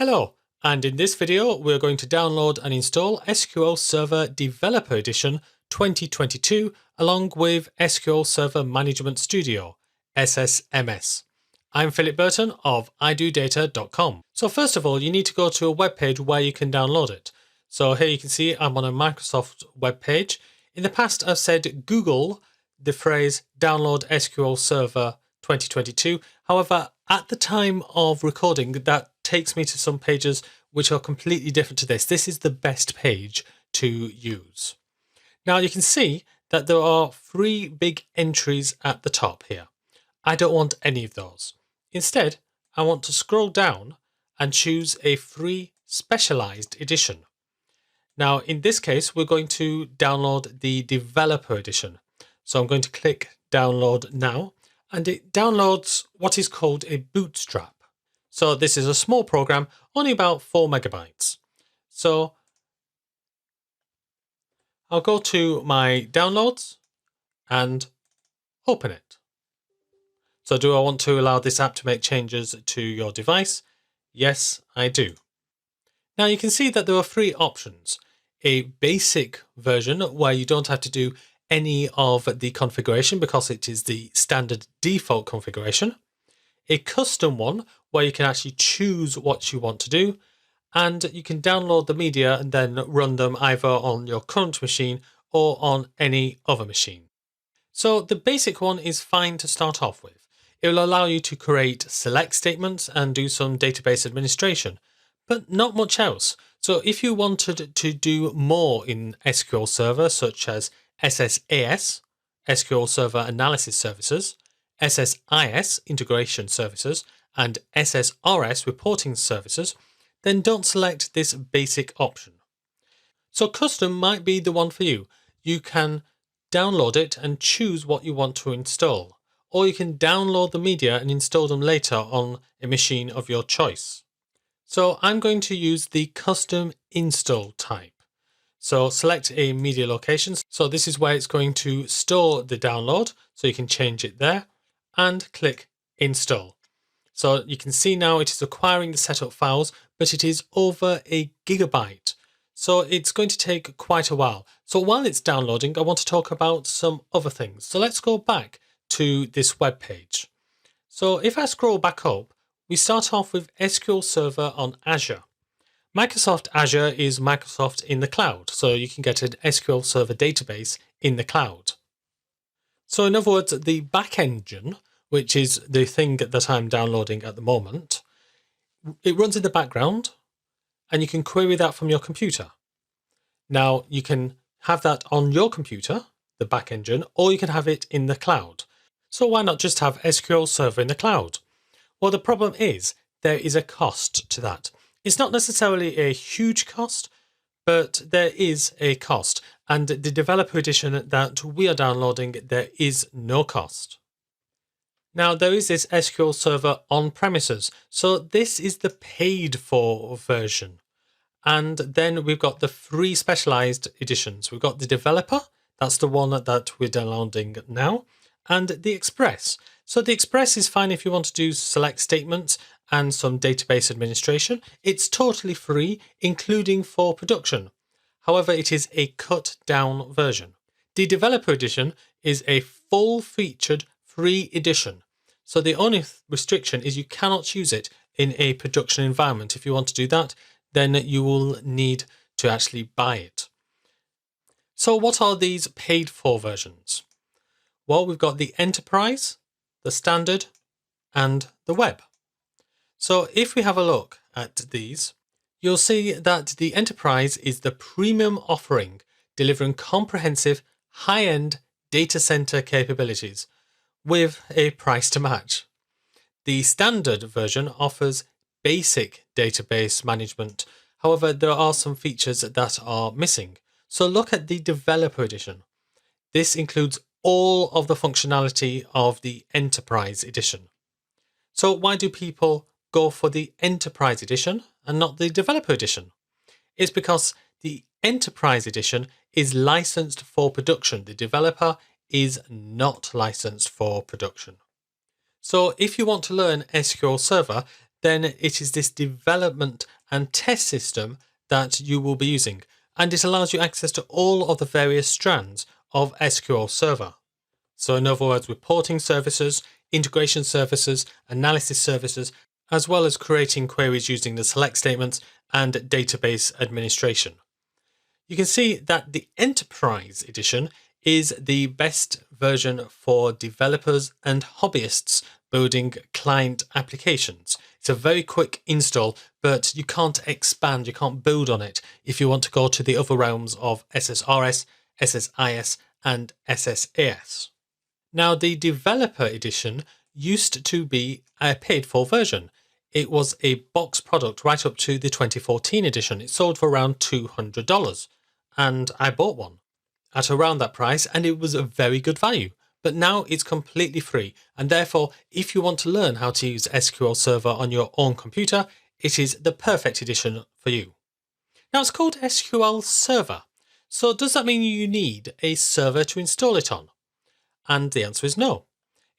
Hello, and in this video we're going to download and install SQL Server Developer Edition 2022 along with SQL Server Management Studio, SSMS. I'm Philip Burton of idodata.com. So first of all, you need to go to a web page where you can download it. So here you can see I'm on a Microsoft web page. In the past I've said Google the phrase download SQL Server 2022. However, at the time of recording, that takes me to some pages which are completely different to this. This is the best page to use. Now you can see that there are three big entries at the top here. I don't want any of those. Instead, I want to scroll down and choose a free specialized edition. Now, in this case, we're going to download the developer edition. So I'm going to click download now, and it downloads what is called a bootstrap. So this is a small program, only about 4 megabytes. So I'll go to my downloads and open it. So do I want to allow this app to make changes to your device? Yes, I do. Now you can see that there are three options. A basic version where you don't have to do any of the configuration because it is the standard default configuration. A custom one where you can actually choose what you want to do, and you can download the media and then run them either on your current machine or on any other machine. So the basic one is fine to start off with. It will allow you to create select statements and do some database administration, but not much else. So if you wanted to do more in SQL Server, such as SSAS, SQL Server Analysis Services, SSIS, Integration Services, and SSRS, Reporting Services, then don't select this basic option. So custom might be the one for you. You can download it and choose what you want to install, or you can download the media and install them later on a machine of your choice. So I'm going to use the custom install type. So select a media location. So this is where it's going to store the download. So you can change it there and click install. So you can see now it is acquiring the setup files, but it is over 1 gigabyte. So it's going to take quite a while. So while it's downloading, I want to talk about some other things. So let's go back to this web page. So if I scroll back up, we start off with SQL Server on Azure. Microsoft Azure is Microsoft in the cloud, so you can get an SQL Server database in the cloud. So in other words, the back engine, which is the thing that I'm downloading at the moment, it runs in the background and you can query that from your computer. Now you can have that on your computer, the back engine, or you can have it in the cloud. So why not just have SQL Server in the cloud? Well, the problem is there is a cost to that. It's not necessarily a huge cost, but there is a cost. And the developer edition that we are downloading, there is no cost. Now, there is this SQL Server on premises. So this is the paid for version. And then we've got the free specialized editions. We've got the developer, that's the one that we're downloading now, and the Express. So the Express is fine if you want to do select statements and some database administration. It's totally free, including for production. However, it is a cut down version. The developer edition is a full-featured free edition. So the only restriction is you cannot use it in a production environment. If you want to do that, then you will need to actually buy it. So what are these paid for versions? Well, we've got the Enterprise, the Standard, and the Web. So if we have a look at these, you'll see that the Enterprise is the premium offering, delivering comprehensive, high-end data center capabilities with a price to match. The Standard version offers basic database management. However, there are some features that are missing. So look at the Developer Edition. This includes all of the functionality of the Enterprise Edition. So why do people go for the Enterprise Edition and not the Developer Edition? It's because the Enterprise Edition is licensed for production. The developer is not licensed for production. So if you want to learn SQL Server, then it is this development and test system that you will be using, and it allows you access to all of the various strands of SQL Server. So in other words, reporting services, integration services, analysis services, as well as creating queries using the select statements and database administration. You can see that the Enterprise Edition is the best version for developers and hobbyists building client applications. It's a very quick install, but you can't expand, you can't build on it if you want to go to the other realms of SSRS, SSIS, and SSAS. Now, the Developer Edition used to be a paid-for version. It was a box product right up to the 2014 edition. It sold for around $200, and I bought one at around that price, and it was a very good value. But now it's completely free, and therefore, if you want to learn how to use SQL Server on your own computer, it is the perfect edition for you. Now, it's called SQL Server. So does that mean you need a server to install it on? And the answer is no.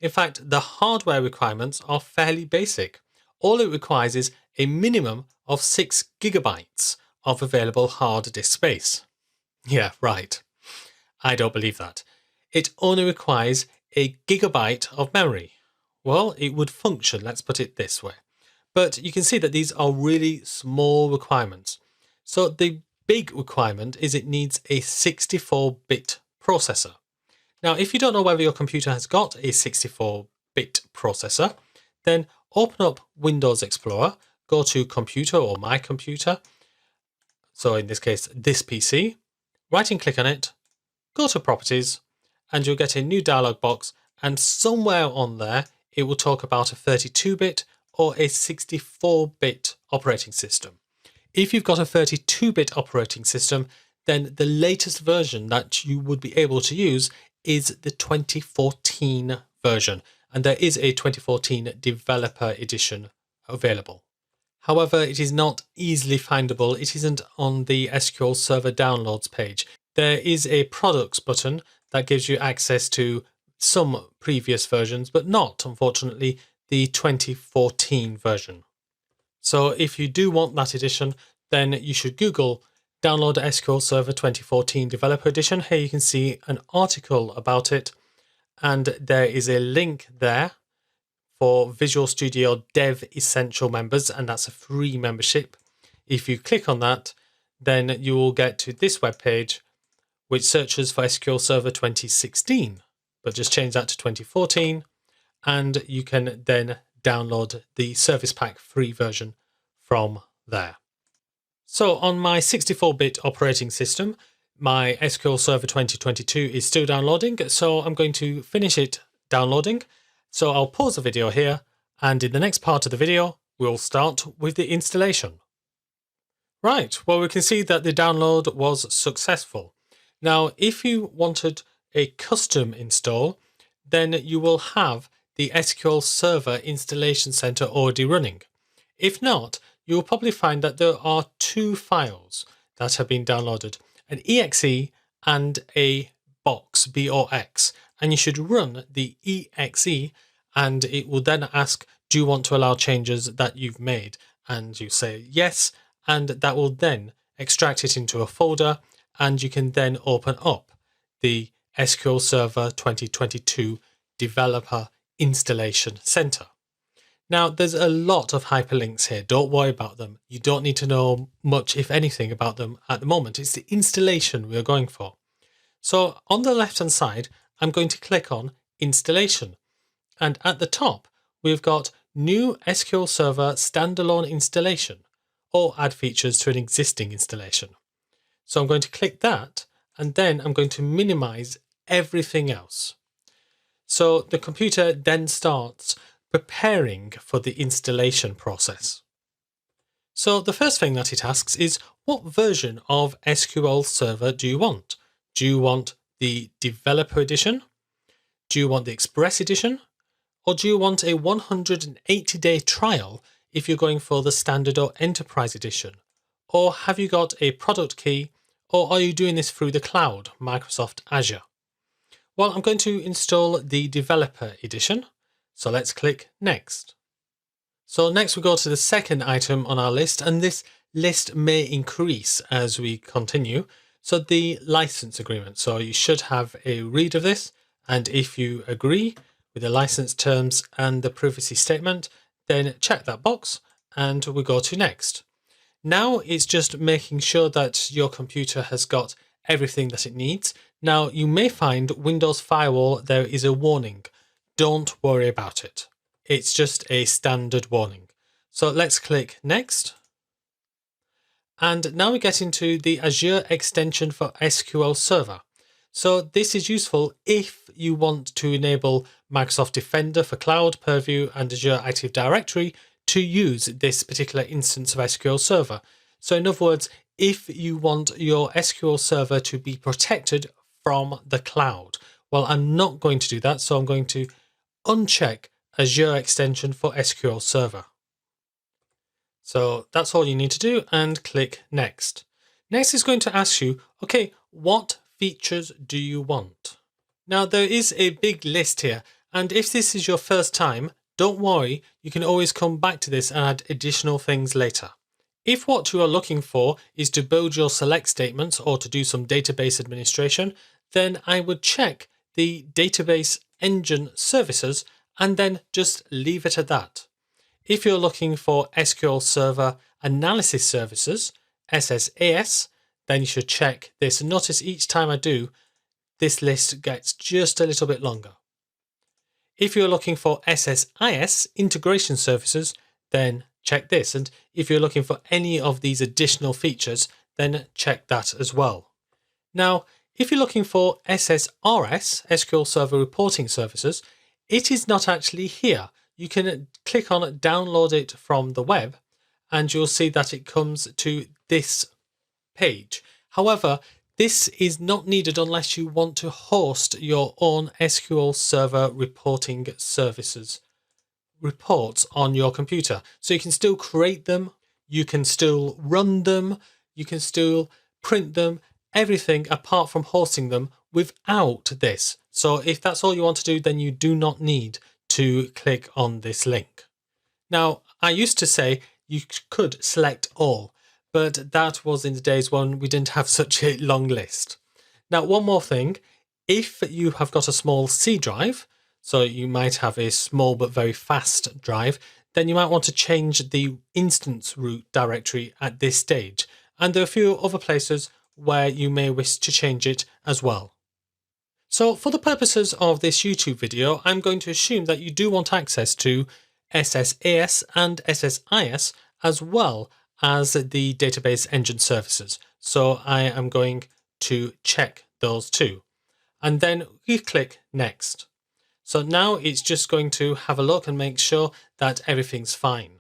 In fact, the hardware requirements are fairly basic. All it requires is a minimum of 6 gigabytes of available hard disk space. Yeah, right. I don't believe that. It only requires a gigabyte of memory. Well, it would function, let's put it this way. But you can see that these are really small requirements. So the big requirement is it needs a 64-bit processor. Now, if you don't know whether your computer has got a 64-bit processor, then open up Windows Explorer, go to Computer or My Computer, so in this case, this PC, right-click on it, go to Properties, and you'll get a new dialog box, and somewhere on there, it will talk about a 32-bit or a 64-bit operating system. If you've got a 32-bit operating system, then the latest version that you would be able to use is the 2014 version, and there is a 2014 Developer Edition available. However, it is not easily findable. It isn't on the SQL Server downloads page. There is a products button that gives you access to some previous versions, but not, unfortunately, the 2014 version. So if you do want that edition, then you should Google download SQL Server 2014 Developer Edition. Here you can see an article about it, and there is a link there for Visual Studio Dev Essential members, and that's a free membership. If you click on that, then you will get to this web page, which searches for SQL Server 2016, but just change that to 2014, and you can then download the Service Pack free version from there. So on my 64-bit operating system, my SQL Server 2022 is still downloading, so I'm going to finish it downloading. So I'll pause the video here, and in the next part of the video, we'll start with the installation. Right, well, we can see that the download was successful. Now, if you wanted a custom install, then you will have the SQL Server Installation Center already running. If not, you will probably find that there are two files that have been downloaded, an exe and a box, B-O-X, and you should run the exe, and it will then ask, do you want to allow changes that you've made? And you say yes, and that will then extract it into a folder, and you can then open up the SQL Server 2022 Developer Installation Center. Now, there's a lot of hyperlinks here. Don't worry about them. You don't need to know much, if anything, about them at the moment. It's the installation we're going for. So on the left-hand side, I'm going to click on Installation. And at the top, we've got New SQL Server Standalone Installation, or add features to an existing installation. So I'm going to click that, and then I'm going to minimize everything else. So the computer then starts preparing for the installation process. So the first thing that it asks is, what version of SQL Server do you want? Do you want the Developer Edition? Do you want the Express Edition? Or do you want a 180-day trial if you're going for the Standard or Enterprise Edition? Or have you got a product key? Or are you doing this through the cloud, Microsoft Azure? Well, I'm going to install the Developer Edition. So let's click Next. So next we go to the second item on our list, and this list may increase as we continue. So the license agreement. So you should have a read of this, and if you agree with the license terms and the privacy statement, then check that box and we go to next. Now it's just making sure that your computer has got everything that it needs. Now you may find Windows Firewall, there is a warning. Don't worry about it. It's just a standard warning. So let's click next. And now we get into the Azure extension for SQL Server. So this is useful if you want to enable Microsoft Defender for Cloud, Purview, and Azure Active Directory to use this particular instance of SQL Server. So in other words, if you want your SQL Server to be protected from the cloud. Well, I'm not going to do that, so I'm going to uncheck Azure extension for SQL Server. So that's all you need to do, and click next. Next is going to ask you, okay, what features do you want? Now there is a big list here, and if this is your first time, don't worry, you can always come back to this and add additional things later. If what you are looking for is to build your select statements or to do some database administration, then I would check the database engine services and then just leave it at that. If you're looking for SQL Server Analysis Services, SSAS, then you should check this. Notice each time I do, this list gets just a little bit longer. If you're looking for SSIS, Integration Services, then check this. And if you're looking for any of these additional features, then check that as well. Now, if you're looking for SSRS, SQL Server Reporting Services, it is not actually here. You can click on it, download it from the web, and you'll see that it comes to this page. However, this is not needed unless you want to host your own SQL Server Reporting Services reports on your computer. So you can still create them, you can still run them, you can still print them, everything apart from hosting them without this. So if that's all you want to do, then you do not need to click on this link. Now, I used to say you could select all, but that was in the days when we didn't have such a long list. Now, one more thing, if you have got a small C drive, so you might have a small but very fast drive, then you might want to change the instance root directory at this stage. And there are a few other places where you may wish to change it as well. So for the purposes of this YouTube video, I'm going to assume that you do want access to SSAS and SSIS as well as the database engine services. So I am going to check those two. And then you click next. So now it's just going to have a look and make sure that everything's fine.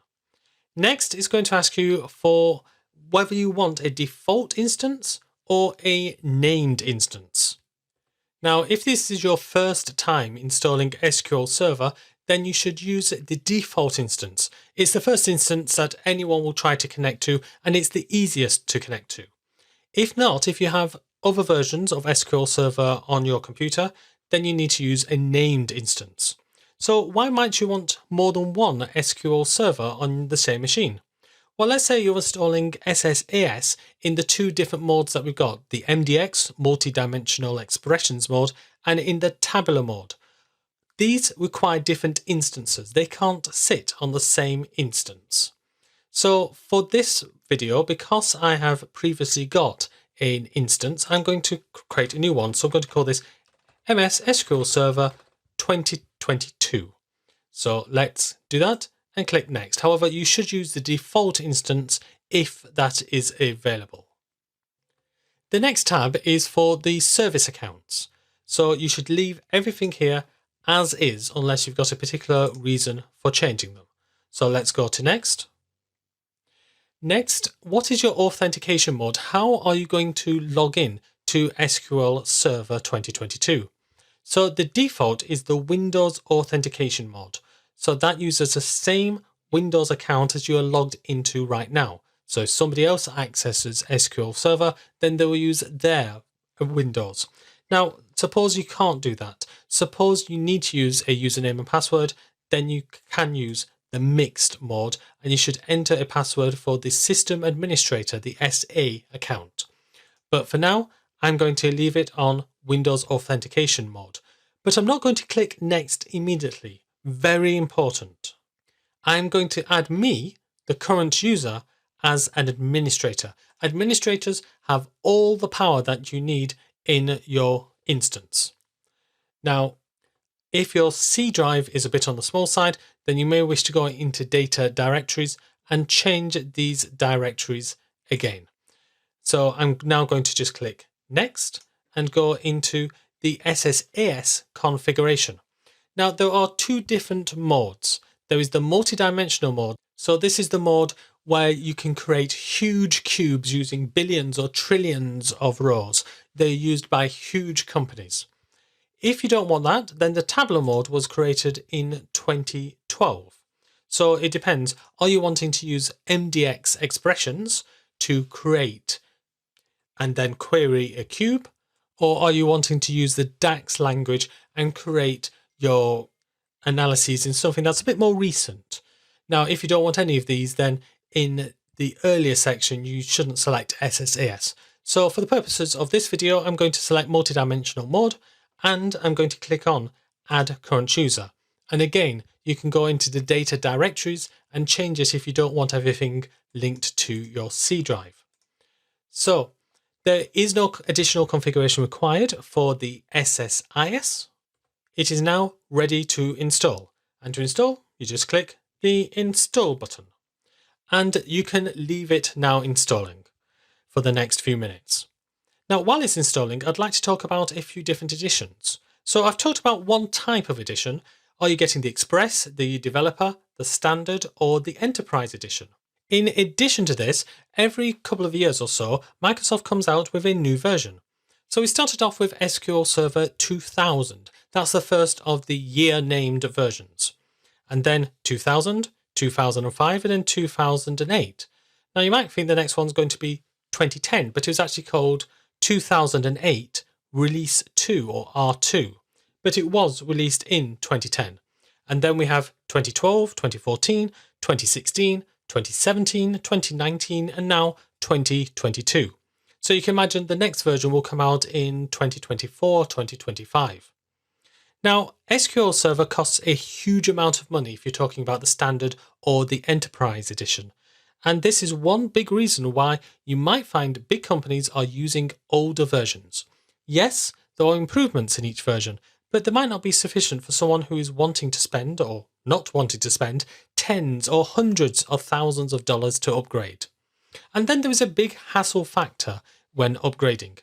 Next, it's going to ask you for whether you want a default instance or a named instance. Now, if this is your first time installing SQL Server, then you should use the default instance. It's the first instance that anyone will try to connect to, and it's the easiest to connect to. If not, if you have other versions of SQL Server on your computer, then you need to use a named instance. So why might you want more than one SQL Server on the same machine? Well, let's say you're installing SSAS in the two different modes that we've got, the MDX, Multidimensional Expressions mode, and in the Tabular mode. These require different instances. They can't sit on the same instance. So for this video, because I have previously got an instance, I'm going to create a new one. So I'm going to call this MS SQL Server 2022. So let's do that and click next. However, you should use the default instance if that is available. The next tab is for the service accounts. So you should leave everything here as is unless you've got a particular reason for changing them. So let's go to next. Next, what is your authentication mode? How are you going to log in to SQL Server 2022? So the default is the Windows authentication mode. So that uses the same Windows account as you are logged into right now. So if somebody else accesses SQL Server, then they will use their Windows. Now, suppose you can't do that. Suppose you need to use a username and password, then you can use the mixed mode, and you should enter a password for the system administrator, the SA account. But for now, I'm going to leave it on Windows Authentication mode. But I'm not going to click Next immediately. Very important. I'm going to add me, the current user, as an administrator. Administrators have all the power that you need in your instance. Now, if your C drive is a bit on the small side, then you may wish to go into data directories and change these directories again. So I'm now going to just click Next and go into the SSAS configuration. Now, there are two different modes. There is the multidimensional mode. So this is the mode where you can create huge cubes using billions or trillions of rows. They're used by huge companies. If you don't want that, then the tabular mode was created in 2012. So it depends. Are you wanting to use MDX expressions to create and then query a cube? Or are you wanting to use the DAX language and create your analyses in something that's a bit more recent? Now, if you don't want any of these, then in the earlier section, you shouldn't select SSAS. So for the purposes of this video, I'm going to select multidimensional mode, and I'm going to click on Add Current User. And again, you can go into the data directories and change it if you don't want everything linked to your C drive. So there is no additional configuration required for the SSIS. It is now ready to install. And to install, you just click the Install button. And you can leave it now installing for the next few minutes. Now, while it's installing, I'd like to talk about a few different editions. So I've talked about one type of edition. Are you getting the Express, the Developer, the Standard, or the Enterprise edition? In addition to this, every couple of years or so, Microsoft comes out with a new version. So we started off with SQL Server 2000. That's the first of the year-named versions. And then 2000, 2005, and then 2008. Now you might think the next one's going to be 2010, but it was actually called 2008 Release 2 or R2. But it was released in 2010. And then we have 2012, 2014, 2016, 2017, 2019, and now 2022. So you can imagine the next version will come out in 2024, 2025. Now, SQL Server costs a huge amount of money if you're talking about the Standard or the Enterprise edition. And this is one big reason why you might find big companies are using older versions. Yes, there are improvements in each version, but they might not be sufficient for someone who is wanting to spend or not wanting to spend tens or hundreds of thousands of dollars to upgrade. And then there is a big hassle factor when upgrading.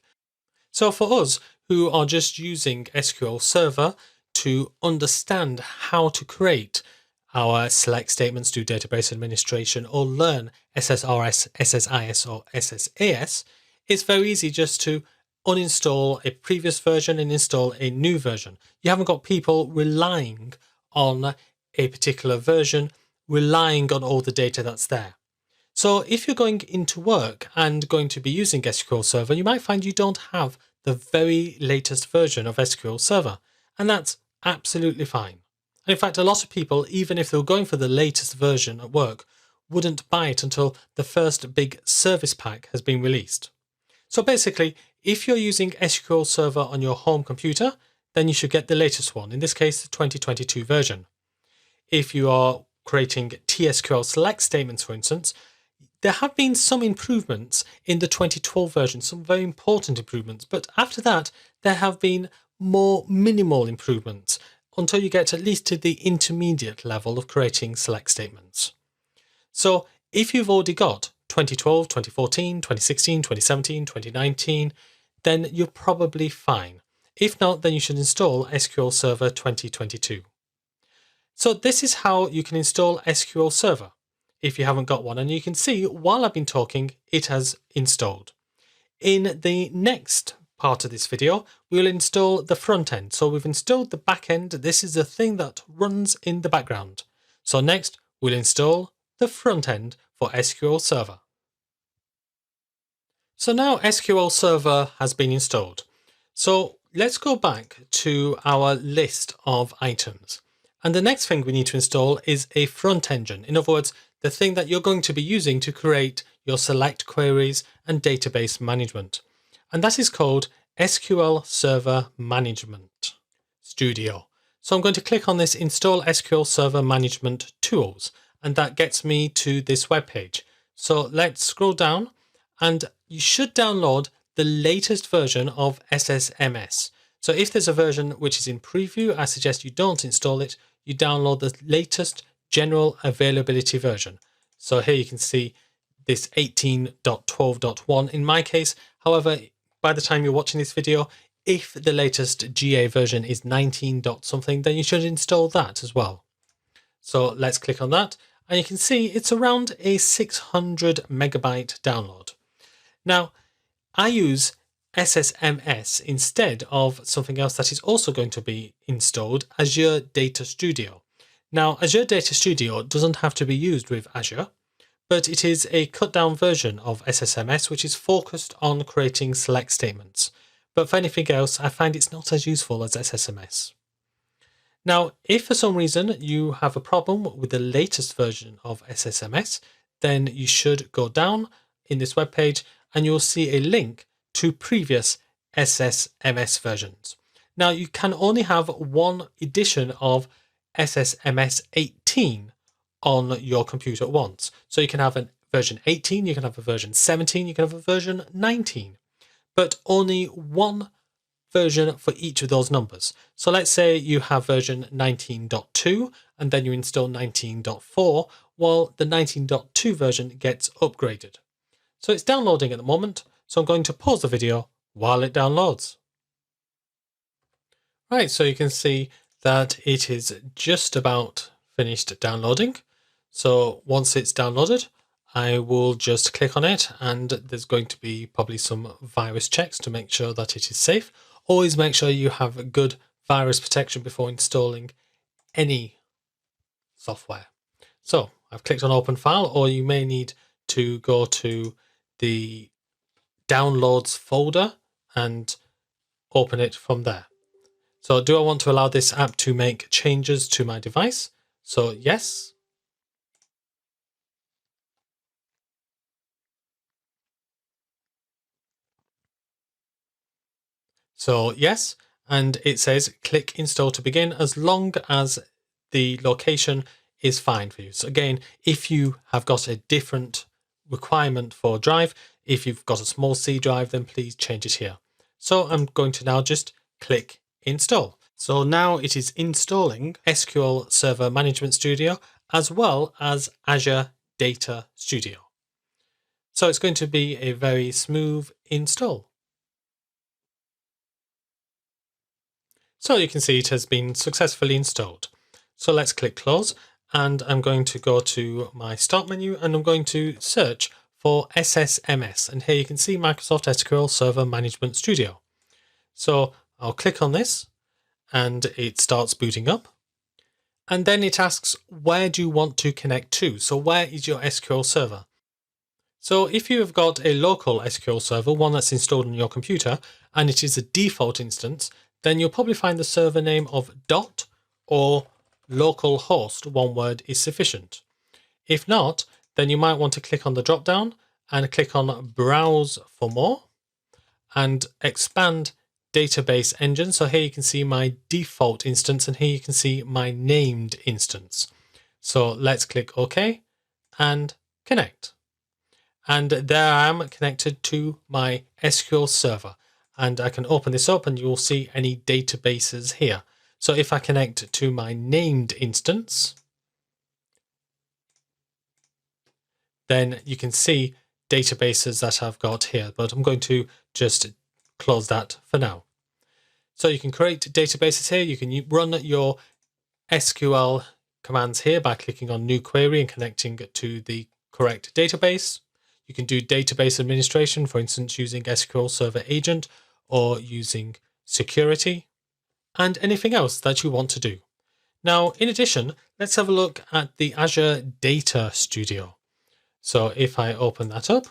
So for us who are just using SQL Server to understand how to create our select statements, do database administration, or learn SSRS, SSIS, or SSAS, it's very easy just to uninstall a previous version and install a new version. You haven't got people relying on a particular version, relying on all the data that's there. So if you're going into work and going to be using SQL Server, you might find you don't have the very latest version of SQL Server, and that's absolutely fine. And in fact, a lot of people, even if they were going for the latest version at work, wouldn't buy it until the first big service pack has been released. So basically, if you're using SQL Server on your home computer, then you should get the latest one, in this case, the 2022 version. If you are creating TSQL select statements, for instance, there have been some improvements in the 2012 version, some very important improvements, but after that, there have been more minimal improvements until you get at least to the intermediate level of creating select statements. So if you've already got 2012, 2014, 2016, 2017, 2019, then you're probably fine. If not, then you should install SQL Server 2022. So this is how you can install SQL Server if you haven't got one. And you can see while I've been talking, it has installed. In the next part of this video, we'll install the front end. So we've installed the back end. This is the thing that runs in the background. So next, we'll install the front end for SQL Server. So now SQL Server has been installed. So let's go back to our list of items. And the next thing we need to install is a front engine. In other words, the thing that you're going to be using to create your select queries and database management. And that is called SQL Server Management Studio. So I'm going to click on this Install SQL Server Management Tools, and that gets me to this web page. So let's scroll down, and you should download the latest version of SSMS. So if there's a version which is in preview, I suggest you don't install it. You download the latest general availability version. So here you can see this 18.12.1 in my case. However, by the time you're watching this video, if the latest GA version is 19. something, then you should install that as well. So let's click on that, and you can see it's around a 600 megabyte download. Now, I use SSMS instead of something else that is also going to be installed, Azure Data Studio. Now, Azure Data Studio doesn't have to be used with Azure, but it is a cut down version of SSMS which is focused on creating select statements. But for anything else, I find it's not as useful as SSMS. Now, if for some reason you have a problem with the latest version of SSMS, then you should go down in this web page and you'll see a link to previous SSMS versions. Now, you can only have one edition of SSMS 18 on your computer at once. So you can have a version 18, you can have a version 17, you can have a version 19, but only one version for each of those numbers. So let's say you have version 19.2 and then you install 19.4, while the 19.2 version gets upgraded. So it's downloading at the moment, so I'm going to pause the video while it downloads. Right, so you can see that it is just about finished downloading. So once it's downloaded, I will just click on it, and there's going to be probably some virus checks to make sure that it is safe. Always make sure you have a good virus protection before installing any software. So I've clicked on Open File, or you may need to go to the Downloads folder and open it from there. So do I want to allow this app to make changes to my device? So yes. So yes, and it says click install to begin as long as the location is fine for you. So again, if you have got a different requirement for drive, if you've got a small C drive, then please change it here. So I'm going to now just click install. So now it is installing SQL Server Management Studio as well as Azure Data Studio. So it's going to be a very smooth install. So you can see it has been successfully installed. So let's click close, and I'm going to go to my start menu and I'm going to search for SSMS. And here you can see Microsoft SQL Server Management Studio. So I'll click on this and it starts booting up. And then it asks, where do you want to connect to? So where is your SQL server? So if you have got a local SQL server, one that's installed on your computer, and it is a default instance, then you'll probably find the server name of dot or localhost, one word is sufficient. If not, then you might want to click on the drop down and click on Browse for more and expand database engine. So here you can see my default instance, and here you can see my named instance. So let's click OK and connect. And there I am connected to my SQL server. And I can open this up and you'll see any databases here. So if I connect to my named instance, then you can see databases that I've got here, but I'm going to just close that for now. So you can create databases here. You can run your SQL commands here by clicking on New Query and connecting to the correct database. You can do database administration, for instance, using SQL Server Agent or using security, and anything else that you want to do. Now, in addition, let's have a look at the Azure Data Studio. So if I open that up,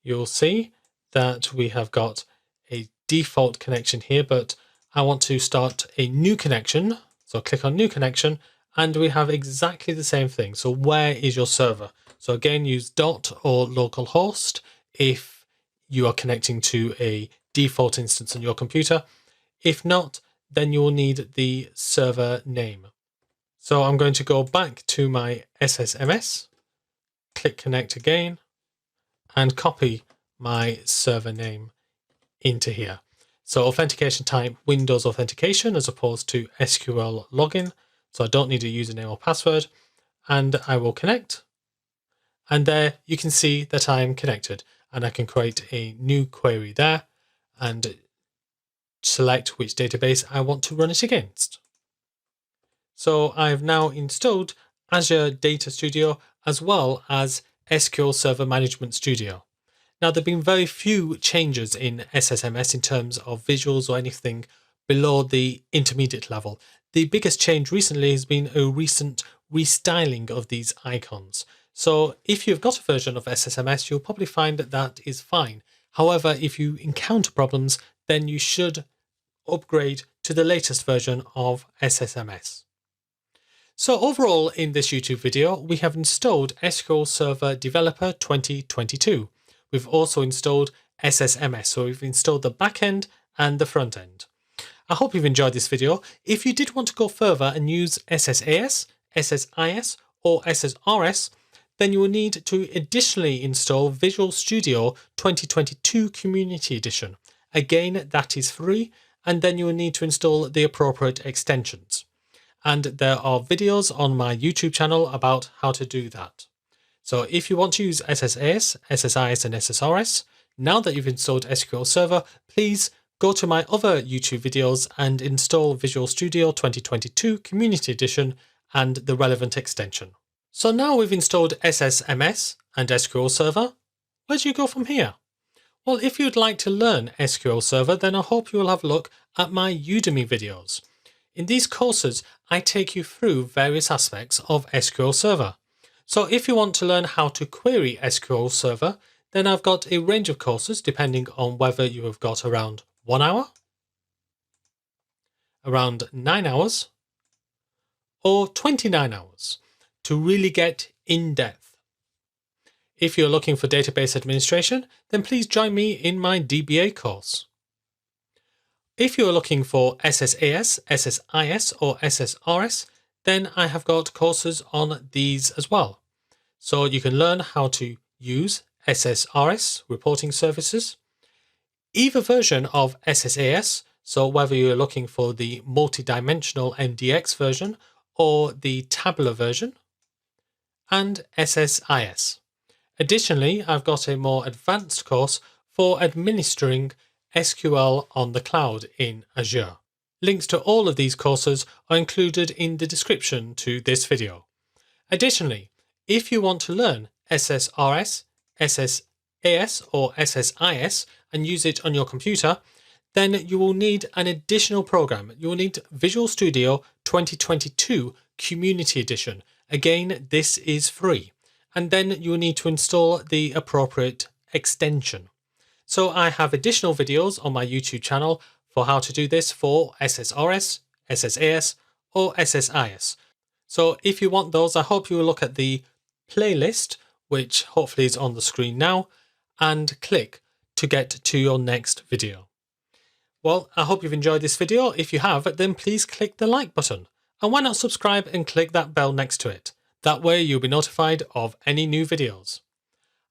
you'll see that we have got a default connection here, but I want to start a new connection. So click on new connection and we have exactly the same thing. So where is your server? So again, use dot or localhost if you are connecting to a default instance on your computer. If not, then you will need the server name. So I'm going to go back to my SSMS, click connect again, and copy my server name into here. So authentication type, Windows authentication as opposed to SQL login. So I don't need a username or password, and I will connect. And there you can see that I am connected, and I can create a new query there and select which database I want to run it against. So I've now installed Azure Data Studio as well as SQL Server Management Studio. Now, there have been very few changes in SSMS in terms of visuals or anything below the intermediate level. The biggest change recently has been a recent restyling of these icons. So if you've got a version of SSMS, you'll probably find that that is fine. However, if you encounter problems, then you should upgrade to the latest version of SSMS. So overall, in this YouTube video, we have installed SQL Server Developer 2022. We've also installed SSMS, so we've installed the backend and the front end. I hope you've enjoyed this video. If you did want to go further and use SSAS, SSIS, or SSRS, then you will need to additionally install Visual Studio 2022 Community Edition. Again, that is free, and then you will need to install the appropriate extensions. And there are videos on my YouTube channel about how to do that. So if you want to use SSAS, SSIS, and SSRS, now that you've installed SQL Server, please go to my other YouTube videos and install Visual Studio 2022 Community Edition and the relevant extension. So now we've installed SSMS and SQL Server, where do you go from here? Well, if you'd like to learn SQL Server, then I hope you will have a look at my Udemy videos. In these courses, I take you through various aspects of SQL Server. So if you want to learn how to query SQL Server, then I've got a range of courses depending on whether you have got around 1 hour, around 9 hours, or 29 hours to really get in depth. If you're looking for database administration, then please join me in my DBA course. If you're looking for SSAS, SSIS, or SSRS, then I have got courses on these as well. So you can learn how to use SSRS reporting services, either version of SSAS, so whether you're looking for the multi-dimensional MDX version or the tabular version, and SSIS. Additionally, I've got a more advanced course for administering SQL on the cloud in Azure. Links to all of these courses are included in the description to this video. Additionally, if you want to learn SSRS, SSAS, or SSIS and use it on your computer, then you will need an additional program. You will need Visual Studio 2022 Community Edition. Again, this is free. And then you will need to install the appropriate extension. So I have additional videos on my YouTube channel for how to do this for SSRS, SSAS, or SSIS. So if you want those, I hope you will look at the playlist, which hopefully is on the screen now, and click to get to your next video. Well, I hope you've enjoyed this video. If you have, then please click the like button. And why not subscribe and click that bell next to it? That way you'll be notified of any new videos.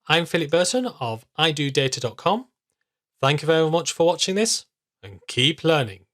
I'm Philip Burton of idodata.com. Thank you very much for watching this, and keep learning.